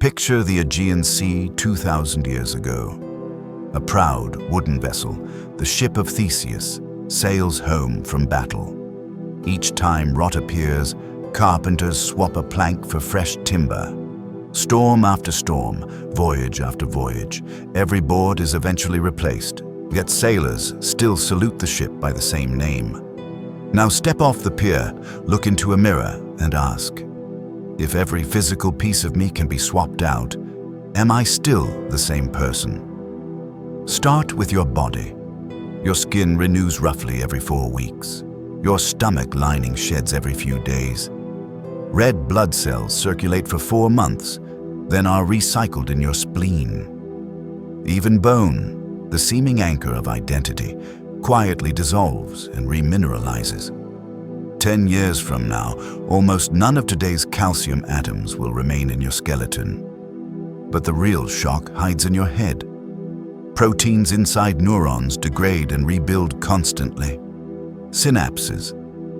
Picture the Aegean Sea 2,000 years ago. A proud wooden vessel, the ship of Theseus, sails home from battle. Each time rot appears, carpenters swap a plank for fresh timber. Storm after storm, voyage after voyage, every board is eventually replaced, yet sailors still salute the ship by the same name. Now step off the pier, look into a mirror and ask, if every physical piece of me can be swapped out, am I still the same person? Start with your body. Your skin renews roughly every 4 weeks. Your stomach lining sheds every few days. Red blood cells circulate for 4 months, then are recycled in your spleen. Even bone, the seeming anchor of identity, quietly dissolves and remineralizes. 10 years from now, almost none of today's calcium atoms will remain in your skeleton. But the real shock hides in your head. Proteins inside neurons degrade and rebuild constantly. Synapses,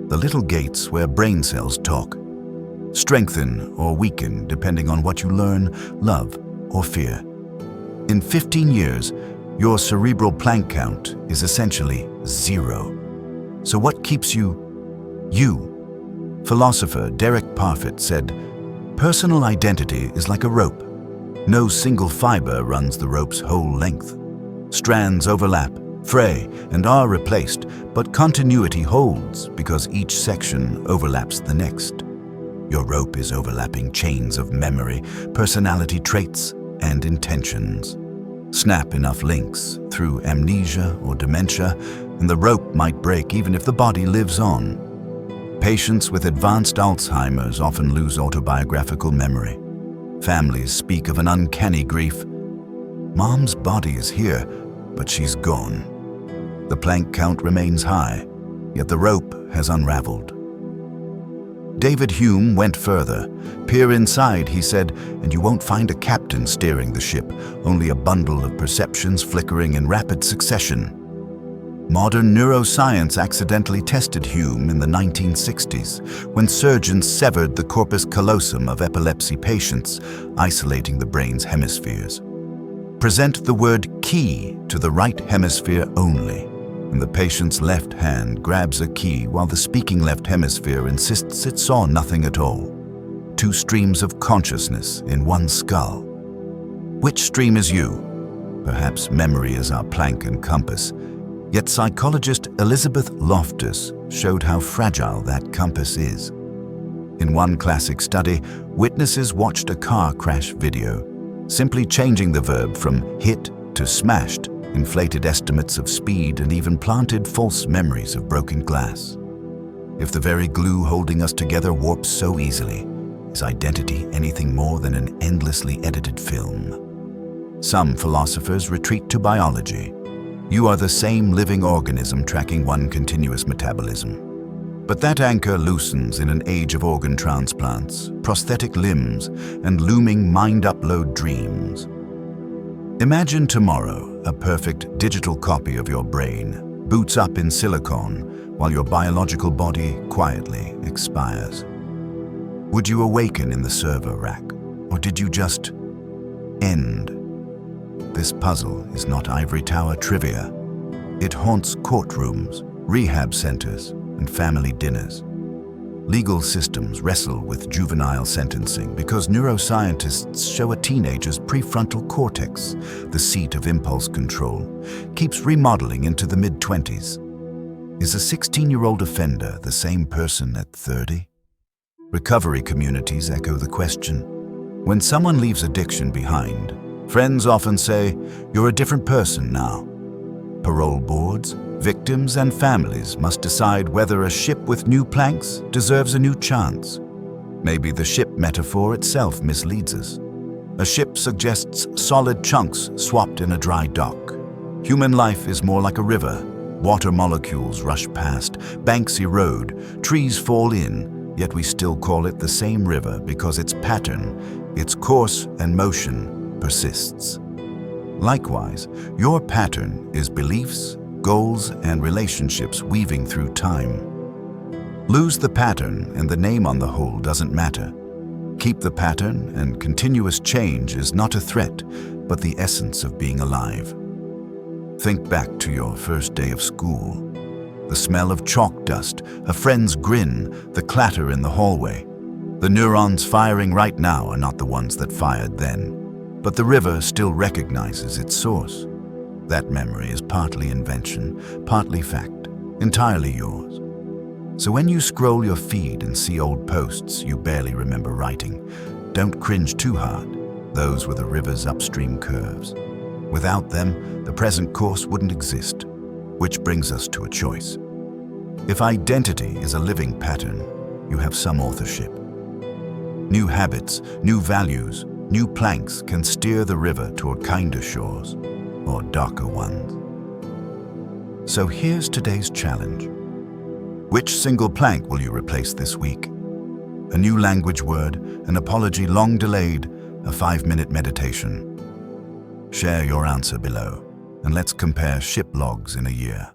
the little gates where brain cells talk, strengthen or weaken depending on what you learn, love, or fear. In 15 years, your cerebral plank count is essentially 0. So what keeps you? Philosopher Derek Parfit said, "Personal identity is like a rope. No single fiber runs the rope's whole length. Strands overlap, fray, and are replaced, but continuity holds because each section overlaps the next. Your rope is overlapping chains of memory, personality traits, and intentions. Snap enough links through amnesia or dementia, and the rope might break even if the body lives on. Patients with advanced Alzheimer's often lose autobiographical memory. Families speak of an uncanny grief. Mom's body is here, but she's gone. The plank count remains high, yet the rope has unraveled." David Hume went further. "Peer inside," he said, "and you won't find a captain steering the ship, only a bundle of perceptions flickering in rapid succession." Modern neuroscience accidentally tested Hume in the 1960s, when surgeons severed the corpus callosum of epilepsy patients, isolating the brain's hemispheres. Present the word key to the right hemisphere only, and the patient's left hand grabs a key while the speaking left hemisphere insists it saw nothing at all. 2 streams of consciousness in one skull. Which stream is you? Perhaps memory is our plank and compass. Yet psychologist Elizabeth Loftus showed how fragile that compass is. In one classic study, witnesses watched a car crash video. Simply changing the verb from hit to smashed inflated estimates of speed and even planted false memories of broken glass. If the very glue holding us together warps so easily, is identity anything more than an endlessly edited film? Some philosophers retreat to biology. You are the same living organism tracking one continuous metabolism. But that anchor loosens in an age of organ transplants, prosthetic limbs, and looming mind upload dreams. Imagine tomorrow a perfect digital copy of your brain boots up in silicon while your biological body quietly expires. Would you awaken in the server rack, or did you just end? This puzzle is not ivory tower trivia. It haunts courtrooms, rehab centers, and family dinners. Legal systems wrestle with juvenile sentencing because neuroscientists show a teenager's prefrontal cortex, the seat of impulse control, keeps remodeling into the mid-20s. Is a 16-year-old offender the same person at 30? Recovery communities echo the question. When someone leaves addiction behind, friends often say, "You're a different person now." Parole boards, victims, and families must decide whether a ship with new planks deserves a new chance. Maybe the ship metaphor itself misleads us. A ship suggests solid chunks swapped in a dry dock. Human life is more like a river. Water molecules rush past, banks erode, trees fall in, yet we still call it the same river because its pattern, its course and motion persists. Likewise, your pattern is beliefs, goals, and relationships weaving through time. Lose the pattern and the name on the whole doesn't matter. Keep the pattern, and continuous change is not a threat, but the essence of being alive. Think back to your first day of school. The smell of chalk dust, a friend's grin, the clatter in the hallway. The neurons firing right now are not the ones that fired then, but the river still recognizes its source. That memory is partly invention, partly fact, entirely yours. So when you scroll your feed and see old posts you barely remember writing, don't cringe too hard. Those were the river's upstream curves. Without them, the present course wouldn't exist. Which brings us to a choice. If identity is a living pattern, you have some authorship. New habits, new values, new planks can steer the river toward kinder shores or darker ones. So here's today's challenge. Which single plank will you replace this week? A new language word, an apology long delayed, a 5-minute meditation. Share your answer below, and let's compare ship logs in a year.